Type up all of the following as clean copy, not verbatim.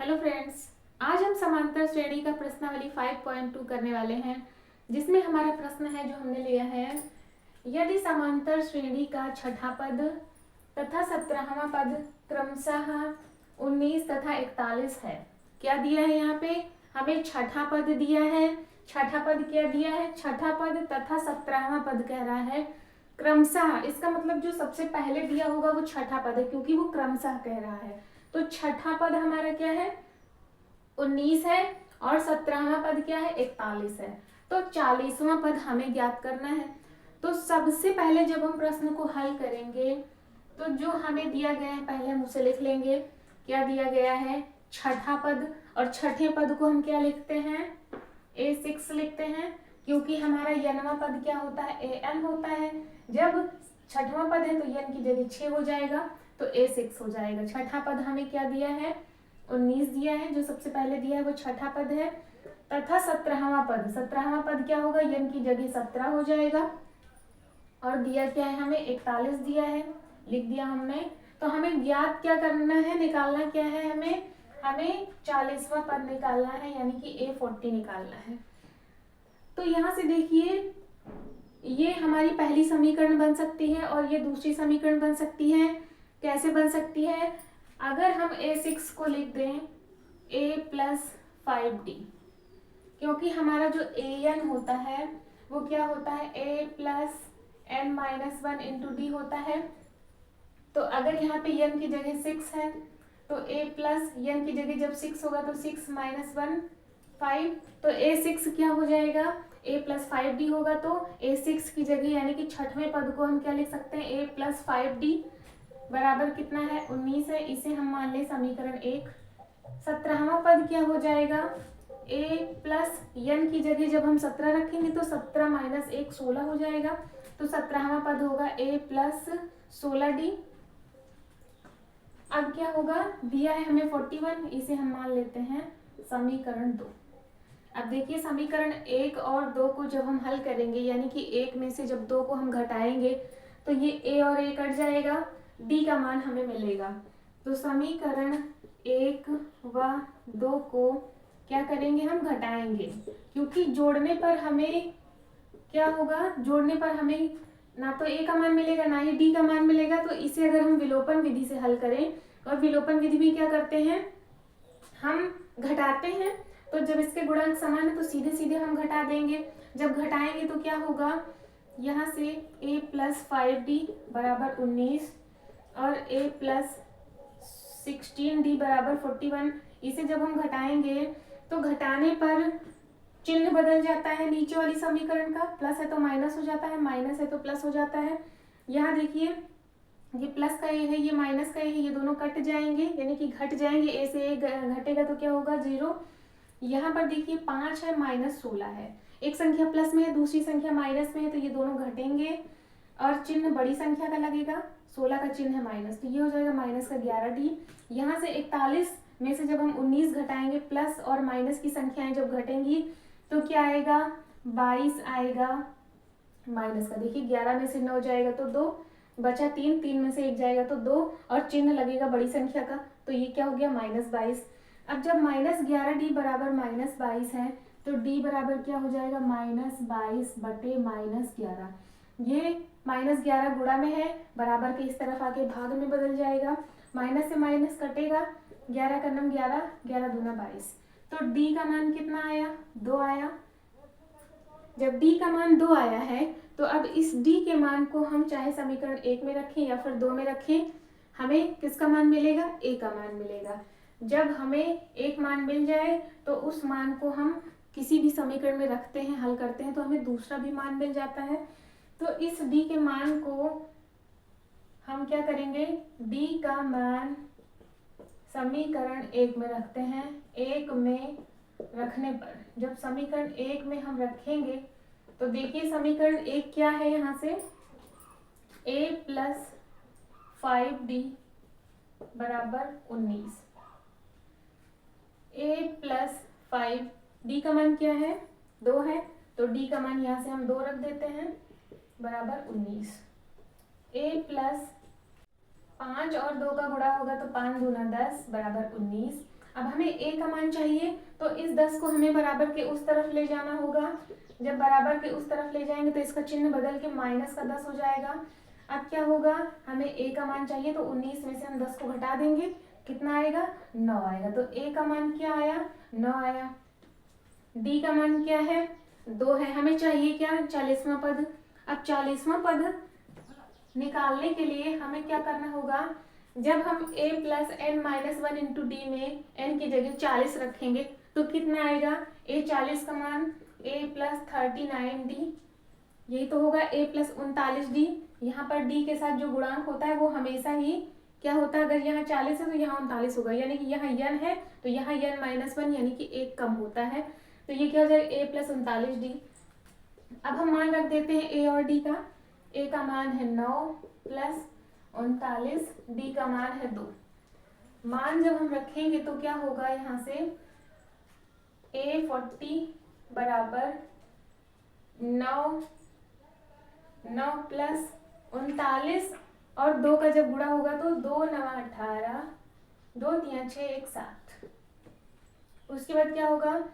Hello friends, आज हम समांतर श्रेणी का प्रश्नावली 5.2 करने वाले हैं, जिसमें हमारा प्रश्न है जो हमने लिया है। यदि समांतर श्रेणी का छठा पद तथा 17वां पद क्रमशः 19 तथा 41 है। क्या दिया है यहाँ पे? हमें छठा पद दिया है। छठा पद क्या दिया है? छठा पद तथा 17वां पद कह रहा है क्रमशः। इसका मतलब जो सबसे पहले दिया होगा वो छठा पद है, क्योंकि वो क्रमशः कह रहा है। तो छठा पद हमारा क्या है? 19 है और 17वां पद क्या है? 41 है। तो 40वां पद हमें ज्ञात करना है। तो सबसे पहले जब हम प्रश्न को हल करेंगे तो जो हमें दिया गया है पहले हम उसे लिख लेंगे। क्या दिया गया है? छठा पद, और छठे पद को हम क्या लिखते हैं? A6 लिखते हैं, क्योंकि हमारा यनवा पद क्या होता है? AN होता है। जब छठवां पद है तो यन की जगह 6 हो जाएगा, तो A6 हो जाएगा। छठा पद हमें क्या दिया है? 19 दिया है, जो सबसे पहले दिया है वो छठा पद है, तथा 17वां पद। 17वां पद क्या होगा? यन की जगह 17 हो जाएगा। और दिया क्या है हमें? 41 दिया है, लिख दिया हमने। तो हमें ज्ञात क्या करना है, निकालना क्या है? हमें 40वां पद निकालना है, यानी कि A40 निकालना है। तो यहाँ से देखिए, ये हमारी पहली समीकरण बन सकती है और ये दूसरी समीकरण बन सकती है। कैसे बन सकती है? अगर हम A6 को लिख दें A प्लस 5D, क्योंकि हमारा जो AN होता है वो क्या होता है? A plus N-1 into D होता है। तो अगर यहाँ पे n की जगह 6 है तो A प्लस n की जगह जब 6 होगा तो 6 माइनस 1 5, तो A6 क्या हो जाएगा? A प्लस 5D होगा। तो A6 की जगह यानी कि छठवें पद को हम क्या लिख सकते हैं? A प्लस 5D बराबर कितना है? 19 है। इसे हम मान लें समीकरण 1। 17वां पद क्या हो जाएगा? A प्लस n की जगह जब हम 17 रखेंगे तो 17 माइनस 1 16 हो जाएगा। तो 17वां पद होगा A प्लस 16D। अब क्या होगा? दिया है हमें 41, इसे हम मान लेते हैं समीकरण 2। अब देखिए, समीकरण 1 और 2 को जब हम हल करेंगे, यानी कि 1 में से जब 2 को हम घटाएंगे तो ये A और A कट जाएगा, D का मान हमें मिलेगा। तो समीकरण 1 व 2 को क्या करेंगे? हम घटाएंगे, क्योंकि जोड़ने पर हमें क्या होगा? जोड़ने पर हमें ना तो A का मान मिलेगा ना ही D का मान मिलेगा। तो इसे अगर हम विलोपन विधि से हल करें, और विलोपन विधि में क्या करते हैं? हम घटाते हैं। तो जब इसके गुणांक समान है तो सीधे सीधे हम घटा देंगे। जब घटाएंगे तो क्या होगा? यहाँ से A प्लस 5D बराबर 19 और A प्लस 16D बराबर 41। इसे जब हम घटाएंगे तो घटाने पर चिन्ह बदल जाता है नीचे वाली समीकरण का। प्लस है तो माइनस हो जाता है, माइनस है तो प्लस हो जाता है। यहाँ देखिए, ये प्लस का ए है, ये माइनस का ए है, ये दोनों कट जाएंगे, यानी कि घट जाएंगे। ए से ए घटेगा तो क्या होगा? 0। यहाँ पर देखिए 5 है, माइनस 16 है। एक संख्या प्लस में है, दूसरी संख्या माइनस में है, तो ये दोनों घटेंगे और चिन्ह बड़ी संख्या का लगेगा। 16 का चिन्ह है माइनस, तो ये हो जाएगा माइनस का 11D। यहाँ से 41 में से जब हम 19 घटाएंगे, प्लस और माइनस की संख्याएं जब घटेंगी तो क्या आएगा? 22 आएगा माइनस का। देखिए 11 में से 9 जाएगा तो 2 बचा, 3 3 में से 1 जाएगा तो 2, और चिन्ह लगेगा बड़ी संख्या का, तो ये क्या हो गया? -22। अब जब -11D बराबर -22 है तो D बराबर क्या हो जाएगा? -22 बटे -11। ये -11 गुणा में है, बराबर के इस तरफ आके भाग में बदल जाएगा। माइनस से माइनस कटेगा, 11 का नम 11, 11 दूना 22। तो D का मान कितना आया? 2 आया। जब D का मान 2 आया है तो अब इस D के मान को हम चाहे समीकरण 1 में रखें या फिर 2 में रखें, हमें किसका मान मिलेगा? A का मान मिलेगा। जब हमें एक मान मिल जाए तो उस मान को हम किसी भी समीकरण में रखते हैं, हल करते हैं, तो हमें दूसरा भी मान मिल जाता है। तो इस D के मान को हम क्या करेंगे? D का मान समीकरण 1 में रखते हैं। 1 में रखने पर, जब समीकरण 1 में हम रखेंगे तो देखिए समीकरण 1 क्या है? यहाँ से A प्लस 5D बराबर 19। A प्लस 5D का मान क्या है? 2 है, तो D का मान यहाँ से हम 2 रख देते हैं बराबर 19। A प्लस 5 और 2 का गुणा होगा तो 5 दूना 10 बराबर 19। अब हमें a का मान चाहिए, तो इस 10 को हमें बराबर के उस तरफ ले जाना होगा। जब बराबर के उस तरफ ले जाएंगे तो इसका चिन्ह बदल के -10 हो जाएगा। अब क्या होगा, हमें a का मान चाहिए तो 19 में से हम 10 को घटा देंगे, कितना आएगा, 9 आएगा। तो a का मान क्या आया, 9 आया। d का मान क्या है, 2 है। हमें चाहिए क्या, 40वां पद। अब 40वां पद निकालने के लिए हमें क्या करना होगा, जब हम a plus n minus 1 into D में n की जगह 40 रखेंगे तो कितना आएगा, a 40 का मान a प्लस 39d, यही तो होगा, a प्लस 39d। यहाँ पर d के साथ जो गुणांक होता है वो हमेशा ही क्या होता है, अगर यहाँ 40 है तो यहाँ 39 होगा, यानी कि यहाँ n है तो यहाँ n माइनस 1 यानी कि 1 कम होता है, तो ये क्या हो जाएगा, a प्लस 39d। अब हम मान रख देते हैं a और d का। a का मान है 9 प्लस 39, d का मान है 2। मान जब हम रखेंगे तो क्या होगा, यहाँ से a 40 बराबर 9 प्लस 39 और 2 का जब गुणा होगा तो 2 9 18, 2 3 6 1 7। उसके बाद क्या होगा,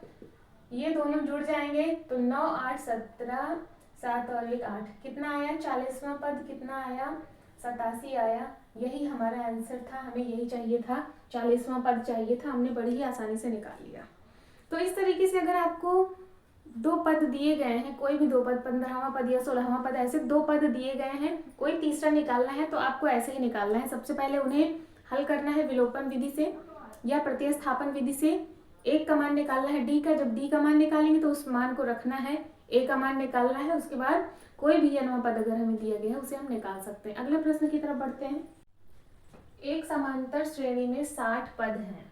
ये दोनों जुड़ जाएंगे तो 9 8 17, 7 और 1 8, कितना आया, 40वां पद कितना आया, 87 आया। यही हमारा आंसर था, हमें यही चाहिए था, 40वां पद चाहिए था, हमने बड़ी ही आसानी से निकाल लिया। तो इस तरीके से अगर आपको 2 पद दिए गए हैं, कोई भी 2 पद, 15वां पद या 16वां पद, ऐसे 2 पद दिए गए हैं, कोई तीसरा निकालना है तो आपको ऐसे ही निकालना है। सबसे पहले उन्हें हल करना है विलोपन विधि से या प्रतिस्थापन विधि से। एक का मान निकालना है d का, जब d का मान निकालेंगे तो उस मान को रखना है, a का मान निकालना है, उसके बाद कोई भी n पद अगर हमें दिया गया है उसे हम निकाल सकते हैं। अगले प्रश्न की तरफ बढ़ते हैं। एक समांतर श्रेणी में 60 पद हैं,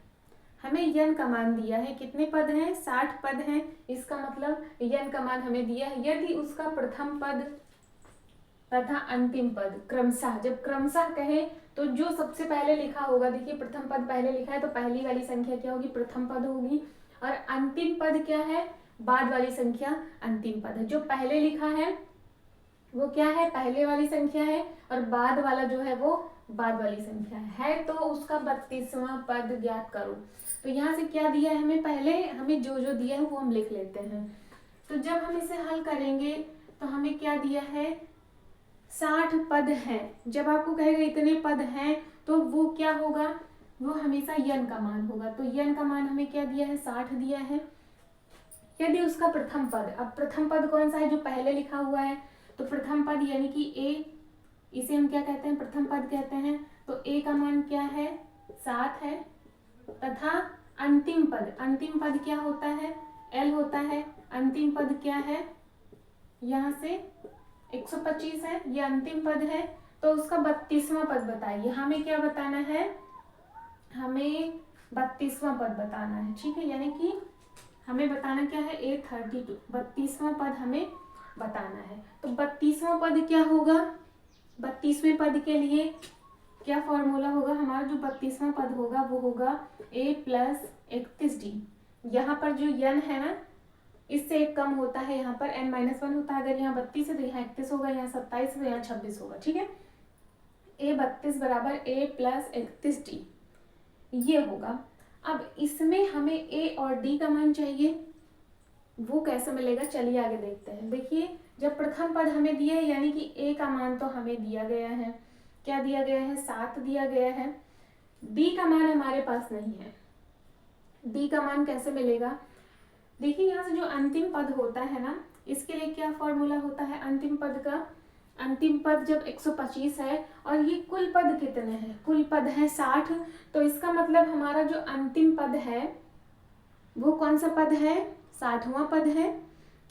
हमें n का मान दिया है, कितने पद हैं, 60 पद हैं। इसका मतलब n का मान हमें दिया है, यदि उसका प्रथम पद तथा अंतिम पद क्रमशः, जब क्रमशः कहे तो जो सबसे पहले लिखा होगा, देखिए प्रथम पद पहले लिखा है तो पहली वाली संख्या क्या होगी, प्रथम पद होगी, और अंतिम पद क्या है, बाद वाली संख्या अंतिम पद है। जो पहले लिखा है वो क्या है, पहले वाली संख्या है, और बाद वाला जो है वो बाद वाली संख्या है। तो उसका 32वां पद ज्ञात करो। तो यहाँ से क्या दिया है हमें, पहले हमें जो जो दिया है वो हम लिख लेते हैं। तो जब हम इसे हल करेंगे तो हमें क्या दिया है, 60 पद हैं। जब आपको कहेगा इतने पद हैं तो वो क्या होगा, वो हमेशा n का मान होगा। तो n का मान हमें क्या दिया है, 60 दिया है। यदि उसका प्रथम पद, अब प्रथम पद कौन सा है, जो पहले लिखा हुआ है, तो प्रथम पद यानी कि a, इसे हम क्या कहते हैं, प्रथम पद कहते हैं। तो a का मान क्या है, 7 है, तथा अंतिम पद क्या होता है, l होता है। अंतिम पद क्या है, यहाँ से 125 है, ये अंतिम पद है। तो उसका 32वां पद बताइए, हमें क्या बताना है, हमें 32वां पद बताना है, ठीक है। यानी कि हमें बताना क्या है, A32, 32वां पद हमें बताना है। तो 32वां पद क्या होगा, 32वें पद के लिए क्या फॉर्मूला होगा, हमारा जो 32वां पद होगा वो होगा a प्लस 31d। यहाँ पर जो n है ना, इससे एक कम होता है, यहाँ पर n माइनस 1 होता है। अगर यहाँ 32 है तो यहाँ 31 होगा, यहाँ 27 है तो यहाँ 26 होगा, ठीक है। a32 बराबर a प्लस 31d ये होगा। अब इसमें हमें a और d का मान चाहिए, वो कैसे मिलेगा, चलिए आगे देखते हैं। देखिए जब प्रथम पद हमें दिया है, यानी कि a का मान तो हमें दिया गया है, क्या दिया गया है, 7 दिया गया है। d का मान हमारे पास नहीं है, d का मान कैसे मिलेगा, देखिए यहाँ से जो अंतिम पद होता है ना, इसके लिए क्या फॉर्मूला होता है अंतिम पद का, अंतिम पद जब 125 है और ये कुल पद कितने हैं, कुल पद है 60, तो इसका मतलब हमारा जो अंतिम पद है वो कौन सा पद है, 60वां पद है।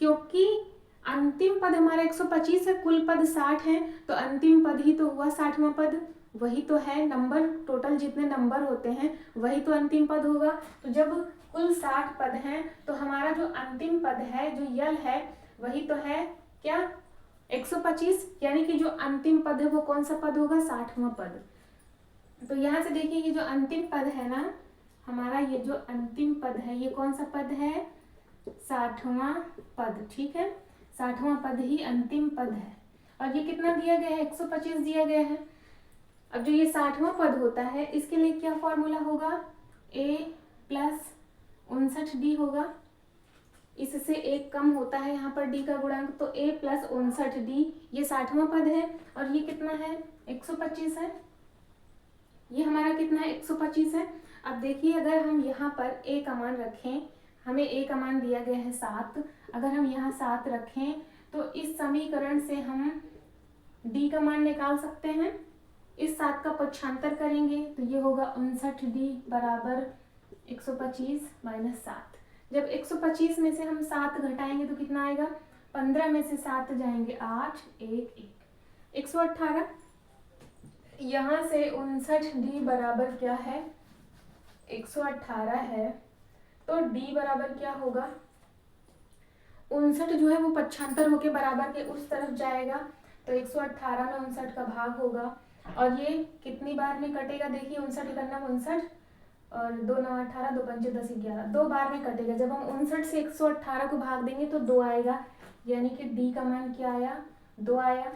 क्योंकि अंतिम पद हमारा 125 है, कुल पद 60 है, तो अंतिम पद ही तो हुआ 60वां पद, वही तो है नंबर, टोटल जितने नंबर होते हैं वही तो अंतिम पद होगा। तो जब कुल 60 पद हैं तो हमारा जो अंतिम पद है, जो यल है, वही तो है क्या, 125, यानी कि जो अंतिम पद है वो कौन सा पद होगा, 60वां पद। तो यहाँ से देखिए ये जो अंतिम पद है ना हमारा, ये जो अंतिम पद है ये कौन सा पद है, 60वां पद, ठीक है। 60वां पद ही अंतिम पद है, और ये कितना दिया गया है, 125 दिया गया है। अब जो ये 60वां पद होता है इसके लिए क्या फॉर्मूला होगा, a 59D होगा, इससे एक कम होता है यहाँ पर D का गुणांक, तो A प्लस 59D ये 60वां पद है, और ये कितना है 125 है, ये हमारा कितना है 125 है। अब देखिए अगर हम यहाँ पर A का मान रखें, हमें A का मान दिया गया है 7, अगर हम यहाँ 7 रखें तो इस समीकरण से हम D का मान निकाल सकते हैं। इस 7 का पक्षांतर करेंगे तो ये होगा 59D बराबर 125 माइनस 7। जब 125 में से हम 7 घटाएंगे तो कितना आएगा, 15 में से 7 जाएंगे 8, 1 1 118। यहाँ से 59D बराबर क्या है 118 है, तो D बराबर क्या होगा 59 जो है वो पक्षांतर होके बराबर के उस तरफ जाएगा, तो 118 में 59 का भाग होगा, और ये कितनी बार में कटेगा, देखिए 59 करना 59 और 2 9 18 2 5 10 11, 2 बार में कटेगा। जब हम 59 से 118 को भाग देंगे तो 2 आएगा, यानी कि D का मान क्या आया 2 आया।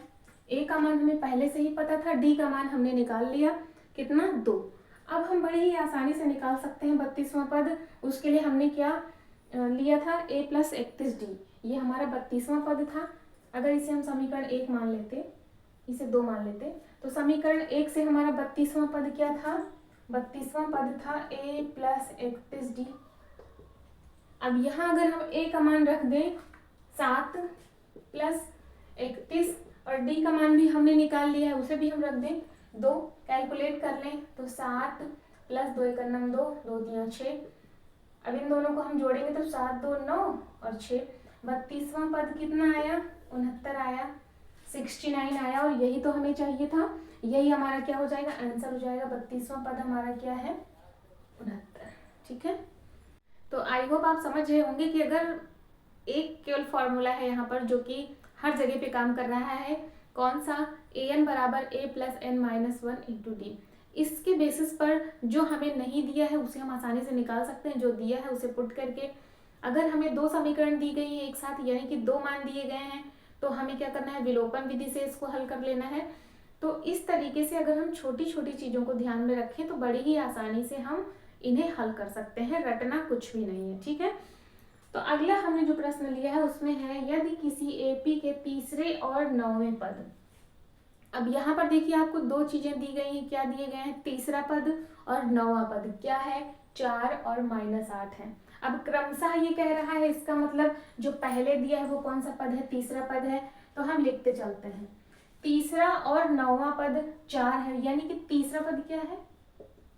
A का मान हमें पहले से ही पता था, D का मान हमने निकाल लिया कितना 2। अब हम बड़े ही आसानी से निकाल सकते हैं 32वां पद। उसके लिए हमने क्या लिया था A प्लस 31D, ये हमारा 32वां पद था। अगर इसे हम समीकरण 1 मान लेते, इसे 2 मान लेते, तो समीकरण 1 से हमारा 32वां पद क्या था, 32वां पद था A प्लस 31D। अब यहाँ अगर हम A का मान रख दें 7 प्लस 31, और D का मान भी हमने निकाल लिया है, उसे भी हम रख दें 2, कैलकुलेट कर लें तो 7 प्लस 2 1 2 2 3 6। अब इन दोनों को हम जोड़ेंगे तो 7 2 9 और 6, 32वां पद कितना आया 69 आया, 69 आया, और यही तो हमें चाहिए था, यही हमारा क्या हो जाएगा आंसर हो जाएगा। 32वां पद हमारा क्या है 69। ठीक है, तो आई होप आप समझ रहे होंगे कि अगर एक केवल फॉर्मूला है यहाँ पर जो कि हर जगह पे काम कर रहा है, कौन सा an बराबर a plus n minus 1 into D, इसके बेसिस पर जो हमें नहीं दिया है उसे हम आसानी से निकाल सकते हैं, जो दिया है उसे पुट करके। अगर हमें 2 समीकरण दी गई है एक साथ, यानी कि 2 मान दिए गए हैं, तो हमें क्या करना है विलोपन विधि से इसको हल कर लेना है। तो इस तरीके से अगर हम छोटी छोटी चीज़ों को ध्यान में रखें तो बड़ी ही आसानी से हम इन्हें हल कर सकते हैं, रटना कुछ भी नहीं है। ठीक है, तो अगला हमने जो प्रश्न लिया है उसमें है यदि किसी एपी के तीसरे और 9वें पद, अब यहाँ पर देखिए आपको 2 चीजें दी गई हैं, क्या दिए गए हैं तीसरा पद और 9वां पद, क्या है 4 और -8 है। अब क्रमशः ये कह रहा है, इसका मतलब जो पहले दिया है वो कौन सा पद है तीसरा पद है, तो हम लिखते चलते हैं तीसरा और 9वां पद 4 है, यानी कि तीसरा पद क्या है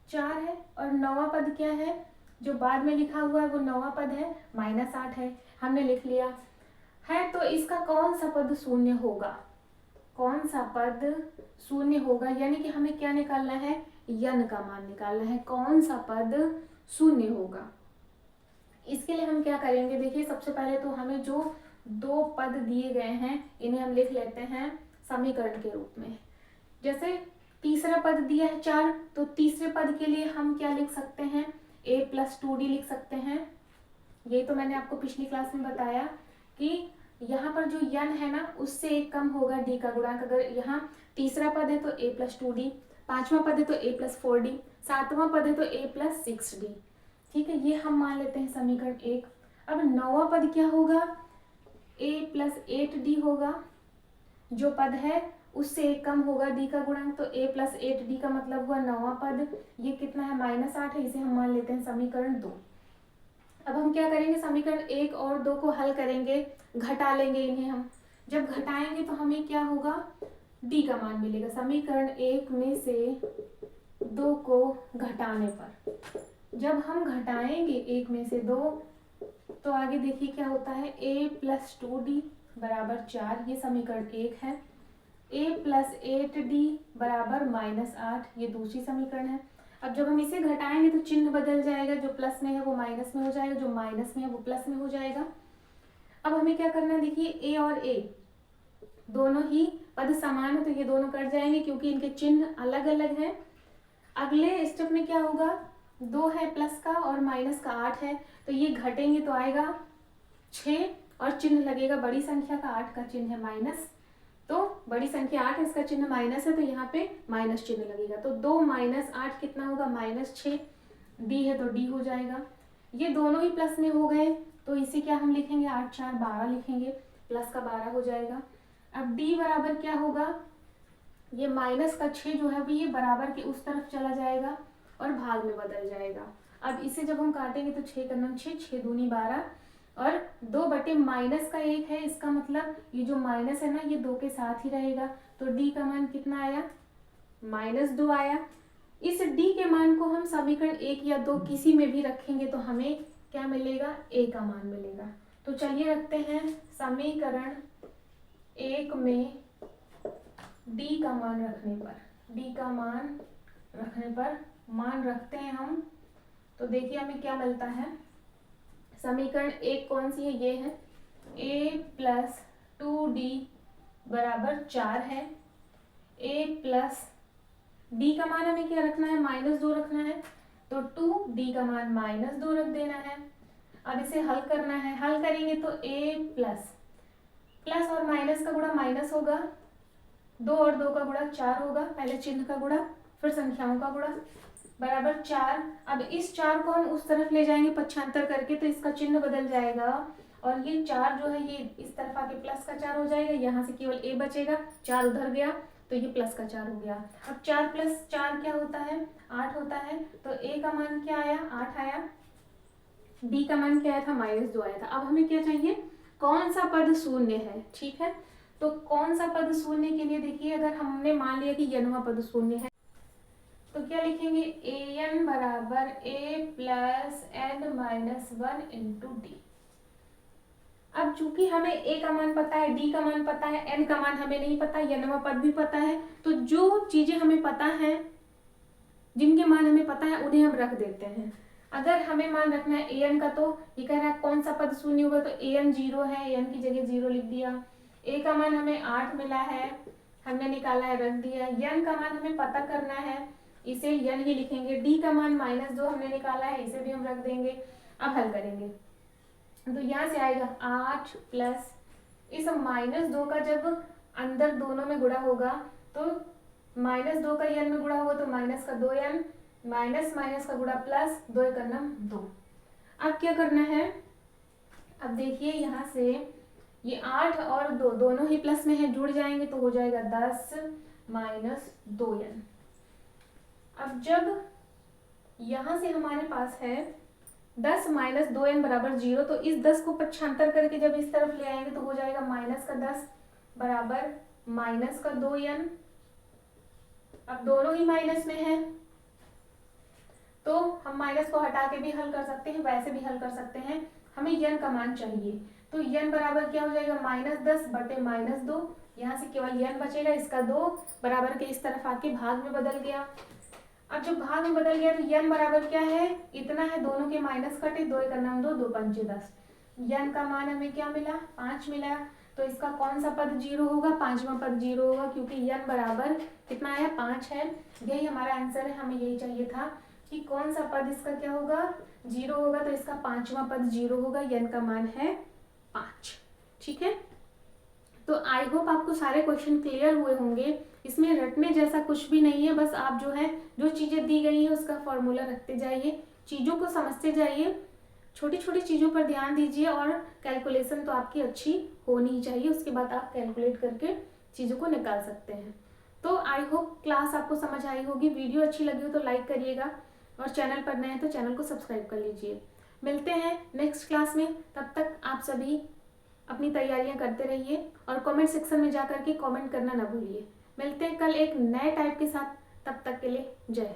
4 है और 9वां पद क्या है जो बाद में लिखा हुआ है वो 9वां पद है -8 है, हमने लिख लिया है। तो इसका कौन सा पद शून्य होगा, कौन सा पद शून्य होगा, यानी कि हमें क्या निकालना है यन का मान निकालना है, कौन सा पद शून्य होगा। इसके लिए हम क्या करेंगे, देखिए सबसे पहले तो हमें जो 2 पद दिए गए हैं इन्हें हम लिख लेते हैं समीकरण के रूप में। जैसे तीसरा पद दिया है 4, तो तीसरे पद के लिए हम क्या लिख सकते हैं a प्लस 2d लिख सकते हैं। ये तो मैंने आपको पिछली क्लास में बताया कि यहाँ पर जो यन है ना उससे एक कम होगा d का गुणांक। अगर यहाँ तीसरा पद है तो a प्लस 2d, 5वां पद है तो a प्लस 4d, 7वां पद है तो a प्लस 6d। ठीक है, ये हम मान लेते हैं समीकरण 1। अब 9वां पद क्या होगा a प्लस 8d होगा, जो पद है उससे एक कम होगा d का गुणांक, तो a प्लस 8d का मतलब हुआ 9वां पद, ये कितना है -8 है, इसे हम मान लेते हैं समीकरण 2। अब हम क्या करेंगे समीकरण 1 और 2 को हल करेंगे, घटा लेंगे इन्हें हम, जब घटाएंगे तो हमें क्या होगा d का मान मिलेगा। समीकरण 1 में से 2 को घटाने पर, जब हम घटाएंगे 1 में से 2 तो आगे देखिए क्या होता है a प्लस 2d बराबर 4, ये समीकरण 1 है। a प्लस 8d बराबर -8, ये दूसरी समीकरण है। अब जब हम इसे घटाएंगे तो चिन्ह बदल जाएगा, जो प्लस में है वो माइनस में हो जाएगा, जो माइनस में है वो प्लस में हो जाएगा। अब हमें क्या करना है, देखिए a और a दोनों ही पद समान है तो ये दोनों कट जाएंगे क्योंकि इनके चिन्ह अलग अलग हैं। अगले स्टेप में क्या होगा, 2 है प्लस का और माइनस का 8 है, तो ये घटेंगे तो आएगा 6 और चिन्ह लगेगा बड़ी संख्या का, 8 का चिन्ह है माइनस, तो बड़ी संख्या 8 है इसका चिन्ह माइनस है तो यहाँ पे माइनस चिन्ह लगेगा, तो 2 - 8 कितना होगा -6, d है तो d हो जाएगा। ये दोनों ही प्लस में हो गए, तो इसे क्या हम लिखेंगे, 8 4 12 लिखेंगे, प्लस का 12 हो जाएगा। अब d बराबर क्या होगा, ये माइनस का 6 जो है ये बराबर के उस तरफ चला जाएगा और भाग में बदल जाएगा। अब इसे जब हम काटेंगे तो 6 करना 6, 6 दूनी 12 और 2 बटे माइनस का 1 है, इसका मतलब ये जो माइनस है ना ये 2 के साथ ही रहेगा, तो d का मान कितना आया, -2 आया। इस d के मान को हम समीकरण 1 या 2 किसी में भी रखेंगे तो हमें क्या मिलेगा, a का मान मिलेगा। तो चलिए रखते हैं समीकरण 1 में d का मान रखने पर, d का मान रखने पर मान रखते हैं हम, तो देखिए हमें क्या मिलता है। समीकरण 1 कौन सी है, ये है a प्लस 2d बराबर 4 है। a प्लस d का मान हमें क्या रखना है, -2 रखना है, तो 2d का मान -2 रख देना है। अब इसे हल करना है, हल करेंगे तो a प्लस और माइनस का गुणा माइनस होगा, 2 और 2 का गुणा 4 होगा, पहले चिन्ह का गुणा फिर संख्याओं का गुणा, बराबर 4। अब इस 4 को हम उस तरफ ले जाएंगे पक्षांतर करके, तो इसका चिन्ह बदल जाएगा और ये 4 जो है ये इस तरफ आके प्लस का 4 हो जाएगा, यहाँ से केवल a बचेगा, 4 उधर गया तो ये प्लस का 4 हो गया। अब 4 + 4 क्या होता है, 8 होता है, तो a का मान क्या आया, 8 आया, d का मान क्या आया था, -2 आया था। अब हमें क्या चाहिए, कौन सा पद शून्य है, ठीक है। तो कौन सा पद शून्य के लिए देखिए, अगर हमने मान लिया कि यनवा पद शून्य है तो क्या लिखेंगे, an बराबर a plus n minus 1 into D. अब चूंकि हमें a का मान पता है, d का मान पता है, n का मान हमें नहीं पता, यनवा पद भी पता है, तो जो चीजें हमें पता है, जिनके मान हमें पता है उन्हें हम रख देते हैं। अगर हमें मान रखना है an का, तो ये कह रहा है कौन सा पद शून्य होगा, तो an 0 है, an की जगह 0 लिख दिया। a का मान हमें 8 मिला है, हमने निकाला है, रख दिया। n का मान हमें पता करना है, इसे n ही लिखेंगे। d का मान -2 हमने निकाला है, इसे भी हम रख देंगे। अब हल करेंगे तो यहाँ से आएगा 8 प्लस इस -2 का जब अंदर दोनों में गुणा होगा तो -2 का n में गुणा होगा तो माइनस का 2n, माइनस माइनस का गुणा प्लस, 2 का नाम 2। अब क्या करना है, अब देखिए यहाँ से ये 8 और 2 दोनों ही प्लस में है, जुड़ जाएंगे तो हो जाएगा 10 माइनस 2n। अब जब यहाँ से हमारे पास है 10 माइनस 2n बराबर 0, तो इस 10 को पक्षांतर करके जब इस तरफ ले आएंगे तो हो जाएगा माइनस का 10 बराबर माइनस का 2n। अब दोनों ही माइनस में है तो हम माइनस को हटा के भी हल कर सकते हैं, वैसे भी हल कर सकते हैं। हमें n का मान चाहिए, तो n बराबर क्या हो जाएगा, -10 बटे -2, यहाँ से केवल n बचेगा, इसका 2 बराबर के इस तरफ आके भाग में बदल गया। अब जब भाग में बदल गया तो n बराबर क्या है, इतना है, दोनों के माइनस कटे, 2 का नाम 2, 2 पंचे 10, n का मान हमें क्या मिला, 5 मिला। तो इसका कौन सा पद 0 होगा, 5वां पद 0 होगा, क्योंकि n बराबर कितना आया, 5 है। यही हमारा आंसर है, हमें यही चाहिए था कि कौन सा पद इसका क्या होगा, 0 होगा, तो इसका 5वां पद 0 होगा, n का मान है 5, ठीक है। तो आई होप आपको सारे क्वेश्चन क्लियर हुए होंगे। इसमें रटने जैसा कुछ भी नहीं है, बस आप जो है जो चीज़ें दी गई है उसका फॉर्मूला रखते जाइए, चीज़ों को समझते जाइए, छोटी छोटी चीज़ों पर ध्यान दीजिए और कैलकुलेशन तो आपकी अच्छी होनी चाहिए, उसके बाद आप कैलकुलेट करके चीज़ों को निकाल सकते हैं। तो आई होप क्लास आपको समझ आई होगी। वीडियो अच्छी लगी हो तो लाइक करिएगा और चैनल पर नए हैं तो चैनल को सब्सक्राइब कर लीजिए। मिलते हैं नेक्स्ट क्लास में, तब तक आप सभी अपनी तैयारियां करते रहिए और कमेंट सेक्शन में जाकर के कमेंट करना ना भूलिए। मिलते हैं कल एक नए टाइप के साथ, तब तक के लिए जय।